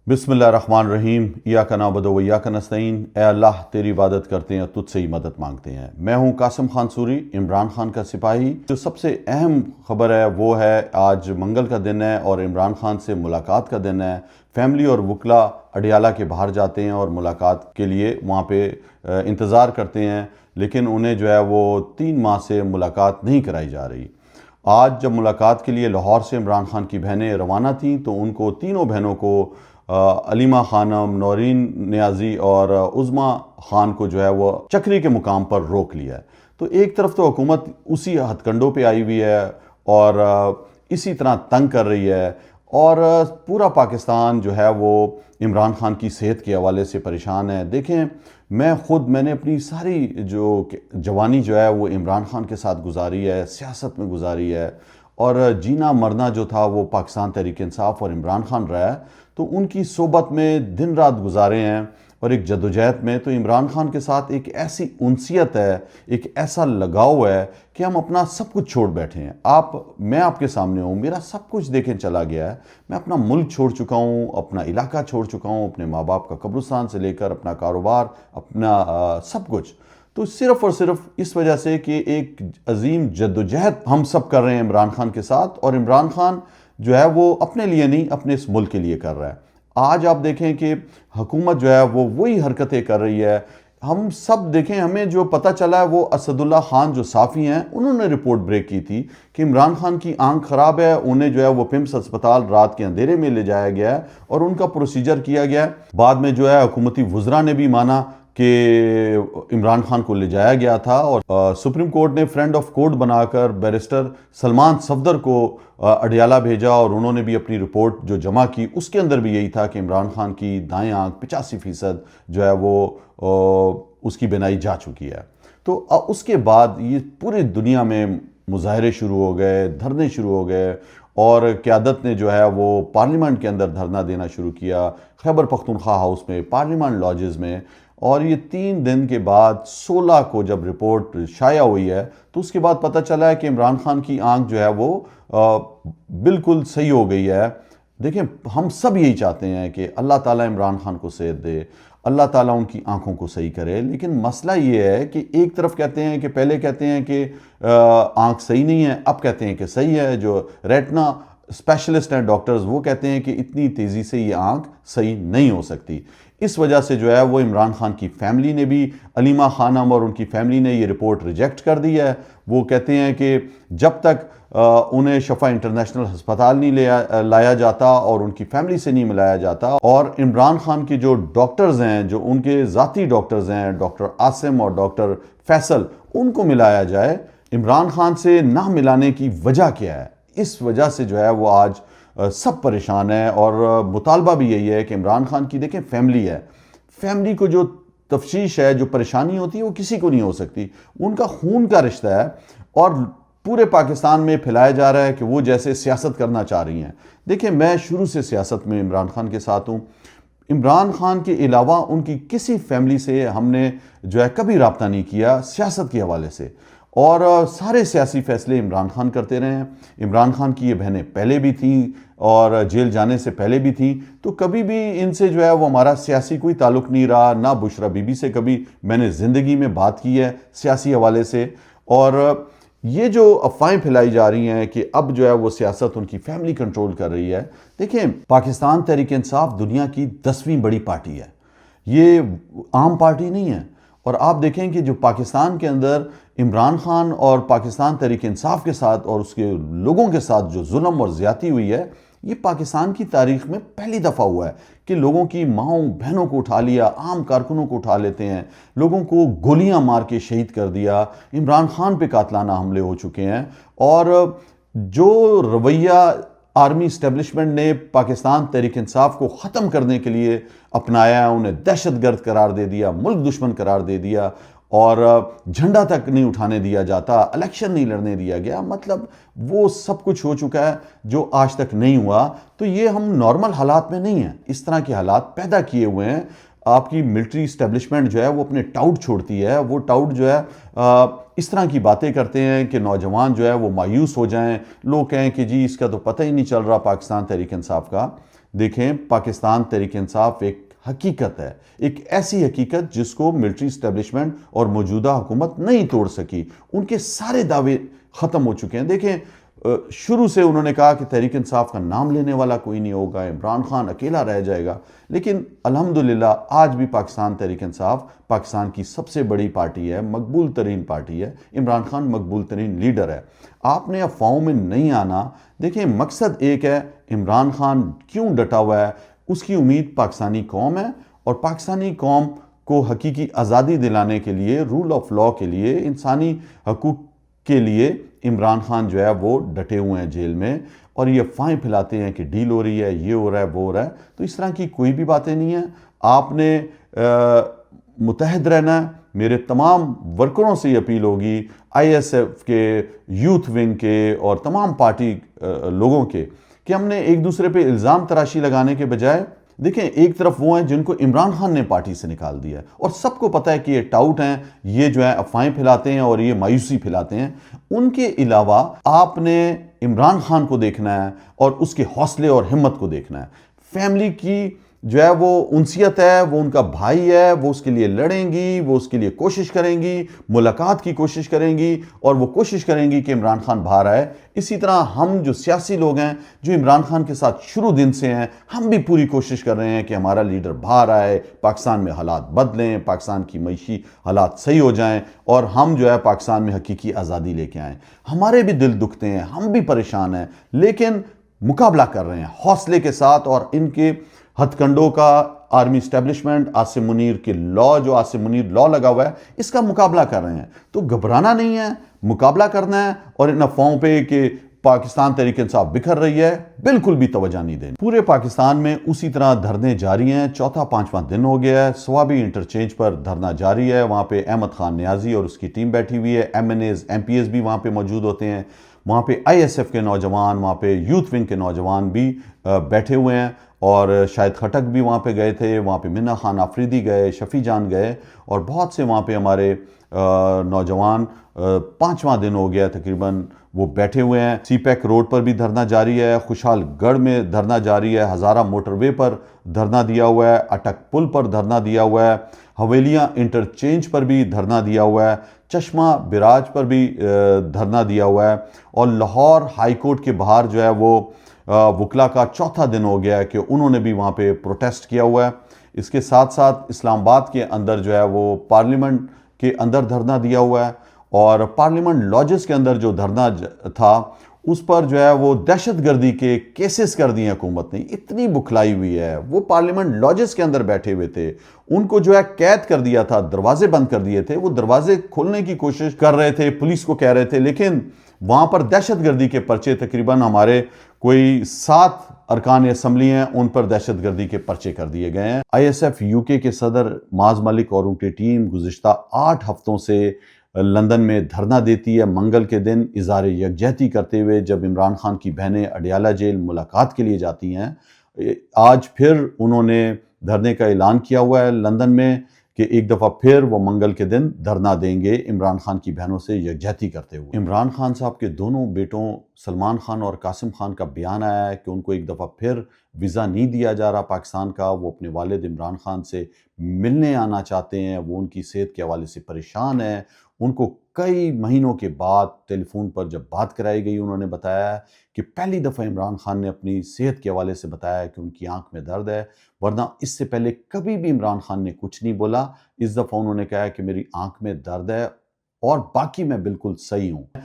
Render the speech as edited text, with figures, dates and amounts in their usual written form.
بسم اللہ الرحمن الرحیم۔ ایاک نعبد و ایاک نستعین۔ اے اللہ تیری عبادت کرتے ہیں، تجھ سے ہی مدد مانگتے ہیں۔ میں ہوں قاسم خان سوری، عمران خان کا سپاہی۔ جو سب سے اہم خبر ہے وہ ہے آج منگل کا دن ہے اور عمران خان سے ملاقات کا دن ہے۔ فیملی اور وکلا اڈیالہ کے باہر جاتے ہیں اور ملاقات کے لیے وہاں پہ انتظار کرتے ہیں، لیکن انہیں جو ہے وہ 3 ماہ سے ملاقات نہیں کرائی جا رہی۔ آج جب ملاقات کے لیے لاہور سے عمران خان کی بہنیں روانہ تھیں تو ان کو تینوں بہنوں کو علیمہ خانم، نورین نیازی اور عظمیٰ خان کو جو ہے وہ چکری کے مقام پر روک لیا ہے۔ تو ایک طرف تو حکومت اسی ہتھ کنڈوں پہ آئی ہوئی ہے اور اسی طرح تنگ کر رہی ہے، اور پورا پاکستان جو ہے وہ عمران خان کی صحت کے حوالے سے پریشان ہے۔ دیکھیں، میں نے اپنی ساری جو جوانی جو ہے وہ عمران خان کے ساتھ گزاری ہے، سیاست میں گزاری ہے، اور جینا مرنا جو تھا وہ پاکستان تحریک انصاف اور عمران خان رہا ہے۔ تو ان کی صحبت میں دن رات گزارے ہیں اور ایک جدوجہد میں تو عمران خان کے ساتھ ایک ایسی انسیت ہے، ایک ایسا لگاؤ ہے کہ ہم اپنا سب کچھ چھوڑ بیٹھے ہیں۔ میں آپ کے سامنے ہوں، میرا سب کچھ دیکھیں چلا گیا ہے۔ میں اپنا ملک چھوڑ چکا ہوں، اپنا علاقہ چھوڑ چکا ہوں، اپنے ماں باپ کا قبرستان سے لے کر اپنا کاروبار، اپنا سب کچھ، تو صرف اور صرف اس وجہ سے کہ ایک عظیم جدوجہد ہم سب کر رہے ہیں عمران خان کے ساتھ، اور عمران خان جو ہے وہ اپنے لیے نہیں، اپنے اس ملک کے لیے کر رہا ہے۔ آج آپ دیکھیں کہ حکومت جو ہے وہ وہی حرکتیں کر رہی ہے۔ ہم سب دیکھیں، ہمیں جو پتہ چلا ہے وہ اسد اللہ خان جو صحافی ہیں انہوں نے رپورٹ بریک کی تھی کہ عمران خان کی آنکھ خراب ہے، انہیں جو ہے وہ پمس ہسپتال رات کے اندھیرے میں لے جایا گیا ہے اور ان کا پروسیجر کیا گیا ہے۔ بعد میں جو ہے حکومتی وزراء نے بھی مانا کہ عمران خان کو لے جایا گیا تھا، اور سپریم کورٹ نے فرینڈ آف کورٹ بنا کر بیرسٹر سلمان صفدر کو اڈیالہ بھیجا، اور انہوں نے بھی اپنی رپورٹ جو جمع کی اس کے اندر بھی یہی تھا کہ عمران خان کی دائیں آنکھ 85% جو ہے وہ اس کی بینائی جا چکی ہے۔ تو اس کے بعد یہ پوری دنیا میں مظاہرے شروع ہو گئے، دھرنے شروع ہو گئے، اور قیادت نے جو ہے وہ پارلیمنٹ کے اندر دھرنا دینا شروع کیا، خیبر پختونخوا ہاؤس میں، پارلیمنٹ لاجز میں۔ اور یہ 3 دن کے بعد 16 کو جب رپورٹ شائع ہوئی ہے تو اس کے بعد پتہ چلا ہے کہ عمران خان کی آنکھ جو ہے وہ بالکل صحیح ہو گئی ہے۔ دیکھیں، ہم سب یہی چاہتے ہیں کہ اللہ تعالیٰ عمران خان کو صحت دے، اللہ تعالیٰ ان کی آنکھوں کو صحیح کرے، لیکن مسئلہ یہ ہے کہ ایک طرف کہتے ہیں کہ پہلے کہتے ہیں کہ آنکھ صحیح نہیں ہے، اب کہتے ہیں کہ صحیح ہے۔ جو ریٹنا اسپیشلسٹ ہیں ڈاکٹرز، وہ کہتے ہیں کہ اتنی تیزی سے یہ آنکھ صحیح نہیں ہو سکتی۔ اس وجہ سے جو ہے وہ عمران خان کی فیملی نے بھی، علیمہ خانم اور ان کی فیملی نے یہ رپورٹ ریجیکٹ کر دی ہے۔ وہ کہتے ہیں کہ جب تک انہیں شفا انٹرنیشنل ہسپتال نہیں لایا جاتا اور ان کی فیملی سے نہیں ملایا جاتا، اور عمران خان کے جو ڈاکٹرز ہیں، جو ان کے ذاتی ڈاکٹرز ہیں، ڈاکٹر عاصم اور ڈاکٹر فیصل، ان کو ملایا جائے۔ عمران خان سے نہ ملانے کی وجہ کیا ہے؟ اس وجہ سے جو ہے وہ آج سب پریشان ہیں، اور مطالبہ بھی یہی ہے کہ عمران خان کی دیکھیں فیملی ہے، فیملی کو جو تفشیش ہے، جو پریشانی ہوتی ہے وہ کسی کو نہیں ہو سکتی۔ ان کا خون کا رشتہ ہے، اور پورے پاکستان میں پھیلایا جا رہا ہے کہ وہ جیسے سیاست کرنا چاہ رہی ہیں۔ دیکھیں، میں شروع سے سیاست میں عمران خان کے ساتھ ہوں۔ عمران خان کے علاوہ ان کی کسی فیملی سے ہم نے جو ہے کبھی رابطہ نہیں کیا سیاست کے حوالے سے، اور سارے سیاسی فیصلے عمران خان کرتے رہے ہیں۔ عمران خان کی یہ بہنیں پہلے بھی تھیں اور جیل جانے سے پہلے بھی تھیں، تو کبھی بھی ان سے جو ہے وہ ہمارا سیاسی کوئی تعلق نہیں رہا، نہ بشرا بی بی سے کبھی میں نے زندگی میں بات کی ہے سیاسی حوالے سے۔ اور یہ جو افواہیں پھیلائی جا رہی ہیں کہ اب جو ہے وہ سیاست ان کی فیملی کنٹرول کر رہی ہے، دیکھیں، پاکستان تحریک انصاف دنیا کی 10ویں بڑی پارٹی ہے، یہ عام پارٹی نہیں ہے۔ اور آپ دیکھیں کہ جو پاکستان کے اندر عمران خان اور پاکستان تحریک انصاف کے ساتھ اور اس کے لوگوں کے ساتھ جو ظلم اور زیادتی ہوئی ہے، یہ پاکستان کی تاریخ میں پہلی دفعہ ہوا ہے کہ لوگوں کی ماؤں بہنوں کو اٹھا لیا، عام کارکنوں کو اٹھا لیتے ہیں، لوگوں کو گولیاں مار کے شہید کر دیا۔ عمران خان پہ قاتلانہ حملے ہو چکے ہیں، اور جو رویہ آرمی اسٹیبلشمنٹ نے پاکستان تحریک انصاف کو ختم کرنے کے لیے اپنایا، انہیں دہشت گرد قرار دے دیا، ملک دشمن قرار دے دیا، اور جھنڈا تک نہیں اٹھانے دیا جاتا، الیکشن نہیں لڑنے دیا گیا، مطلب وہ سب کچھ ہو چکا ہے جو آج تک نہیں ہوا۔ تو یہ ہم نارمل حالات میں نہیں ہیں، اس طرح کے حالات پیدا کیے ہوئے ہیں۔ آپ کی ملٹری اسٹیبلشمنٹ جو ہے وہ اپنے ٹاؤٹ چھوڑتی ہے، وہ ٹاؤٹ جو ہے اس طرح کی باتیں کرتے ہیں کہ نوجوان جو ہے وہ مایوس ہو جائیں، لوگ کہیں کہ جی اس کا تو پتہ ہی نہیں چل رہا پاکستان تحریک انصاف کا۔ دیکھیں پاکستان تحریک انصاف ایک حقیقت ہے، ایک ایسی حقیقت جس کو ملٹری اسٹیبلشمنٹ اور موجودہ حکومت نہیں توڑ سکی۔ ان کے سارے دعوے ختم ہو چکے ہیں۔ دیکھیں شروع سے انہوں نے کہا کہ تحریک انصاف کا نام لینے والا کوئی نہیں ہوگا، عمران خان اکیلا رہ جائے گا، لیکن الحمدللہ آج بھی پاکستان تحریک انصاف پاکستان کی سب سے بڑی پارٹی ہے، مقبول ترین پارٹی ہے، عمران خان مقبول ترین لیڈر ہے۔ آپ نے افواہوں میں نہیں آنا۔ دیکھیں مقصد ایک ہے، عمران خان کیوں ڈٹا ہوا ہے؟ اس کی امید پاکستانی قوم ہے، اور پاکستانی قوم کو حقیقی آزادی دلانے کے لیے، رول آف لاء کے لیے، انسانی حقوق کے لیے عمران خان جو ہے وہ ڈٹے ہوئے ہیں جیل میں، اور یہ افواہیں پھیلاتے ہیں کہ ڈیل ہو رہی ہے، یہ ہو رہا ہے، وہ ہو رہا ہے۔ تو اس طرح کی کوئی بھی باتیں نہیں ہیں۔ آپ نے متحد رہنا ہے۔ میرے تمام ورکروں سے یہ اپیل ہوگی، آئی ایس ایف کے، یوتھ ونگ کے اور تمام پارٹی لوگوں کے، کہ ہم نے ایک دوسرے پہ الزام تراشی لگانے کے بجائے، دیکھیں ایک طرف وہ ہیں جن کو عمران خان نے پارٹی سے نکال دیا ہے، اور سب کو پتہ ہے کہ یہ ٹاؤٹ ہیں، یہ جو ہے افواہیں پھیلاتے ہیں اور یہ مایوسی پھیلاتے ہیں۔ ان کے علاوہ آپ نے عمران خان کو دیکھنا ہے اور اس کے حوصلے اور ہمت کو دیکھنا ہے۔ فیملی کی جو ہے وہ انسیت ہے، وہ ان کا بھائی ہے، وہ اس کے لیے لڑیں گی، وہ اس کے لیے کوشش کریں گی، ملاقات کی کوشش کریں گی، اور وہ کوشش کریں گی کہ عمران خان باہر آئے۔ اسی طرح ہم جو سیاسی لوگ ہیں، جو عمران خان کے ساتھ شروع دن سے ہیں، ہم بھی پوری کوشش کر رہے ہیں کہ ہمارا لیڈر باہر آئے، پاکستان میں حالات بدلیں، پاکستان کی معیشی حالات صحیح ہو جائیں، اور ہم جو ہے پاکستان میں حقیقی آزادی لے کے آئیں۔ ہمارے بھی دل دکھتے ہیں، ہم بھی پریشان ہیں، لیکن مقابلہ کر رہے ہیں حوصلے کے ساتھ، اور ان کے ہتھ کنڈوں کا آرمی اسٹیبلشمنٹ، عاصم منیر کے لاء، جو عاصم منیر لاء لگا ہوا ہے، اس کا مقابلہ کر رہے ہیں۔ تو گھبرانا نہیں ہے، مقابلہ کرنا ہے، اور ان افواہوں پہ کہ پاکستان تحریک انصاف بکھر رہی ہے، بالکل بھی توجہ نہیں دینی۔ پورے پاکستان میں اسی طرح دھرنے جاری ہیں، چوتھا پانچواں دن ہو گیا ہے۔ سوابی انٹرچینج پر دھرنا جاری ہے، وہاں پہ احمد خان نیازی اور اس کی ٹیم بیٹھی ہوئی ہے، M N As, M P As بھی وہاں پہ موجود ہوتے ہیں، وہاں پہ آئی ایس ایف کے نوجوان، وہاں پہ یوتھ ونگ کے نوجوان بھی بیٹھے ہوئے ہیں، اور شاہد خٹک بھی وہاں پہ گئے تھے، وہاں پہ منہ خان آفریدی گئے، شفیع جان گئے، اور بہت سے وہاں پہ ہمارے نوجوان، پانچواں دن ہو گیا تقریباً، وہ بیٹھے ہوئے ہیں۔ سی پیک روڈ پر بھی دھرنا جاری ہے، خوشحال گڑھ میں دھرنا جاری ہے، ہزارہ موٹر وے پر دھرنا دیا ہوا ہے، اٹک پل پر دھرنا دیا ہوا ہے، حویلیاں انٹرچینج پر بھی دھرنا دیا ہوا ہے، چشمہ براج پر بھی دھرنا دیا ہوا ہے، اور لاہور ہائی کورٹ کے باہر جو ہے وہ وکلا کا چوتھا دن ہو گیا ہے کہ انہوں نے بھی وہاں پہ پروٹیسٹ کیا ہوا ہے۔ اس کے ساتھ ساتھ اسلام آباد کے اندر جو ہے وہ پارلیمنٹ کے اندر دھرنا دیا ہوا ہے، اور پارلیمنٹ لاجز کے اندر جو دھرنا تھا اس پر جو ہے وہ دہشت گردی کے کیسز کر دیے حکومت نے، اتنی بکھلائی ہوئی ہے۔ وہ پارلیمنٹ لاجز کے اندر بیٹھے ہوئے تھے، ان کو جو ہے قید کر دیا تھا، دروازے بند کر دیے تھے، وہ دروازے کھولنے کی کوشش کر رہے تھے، پولیس کو کہہ رہے تھے، لیکن وہاں پر دہشت گردی کے پرچے، تقریباً ہمارے کوئی 7 ارکان اسمبلی ہیں، ان پر دہشت گردی کے پرچے کر دیے گئے ہیں۔ آئی ایس ایف یو کے صدر معاذ ملک اور ان کی ٹیم گزشتہ 8 ہفتوں سے لندن میں دھرنا دیتی ہے، منگل کے دن اظہار یکجہتی کرتے ہوئے جب عمران خان کی بہنیں اڈیالہ جیل ملاقات کے لیے جاتی ہیں۔ آج پھر انہوں نے دھرنے کا اعلان کیا ہوا ہے لندن میں کہ ایک دفعہ پھر وہ منگل کے دن دھرنا دیں گے، عمران خان کی بہنوں سے یکجہتی کرتے ہوئے۔ عمران خان صاحب کے دونوں بیٹوں سلمان خان اور قاسم خان کا بیان آیا ہے کہ ان کو ایک دفعہ پھر ویزا نہیں دیا جا رہا پاکستان کا، وہ اپنے والد عمران خان سے ملنے آنا چاہتے ہیں، وہ ان کی صحت کے حوالے سے پریشان ہیں۔ ان کو کئی مہینوں کے بعد ٹیلی فون پر جب بات کرائی گئی، انہوں نے بتایا کہ پہلی دفعہ عمران خان نے اپنی صحت کے حوالے سے بتایا کہ ان کی آنکھ میں درد ہے، ورنہ اس سے پہلے کبھی بھی عمران خان نے کچھ نہیں بولا۔ اس دفعہ انہوں نے کہا کہ میری آنکھ میں درد ہے اور باقی میں بالکل صحیح ہوں۔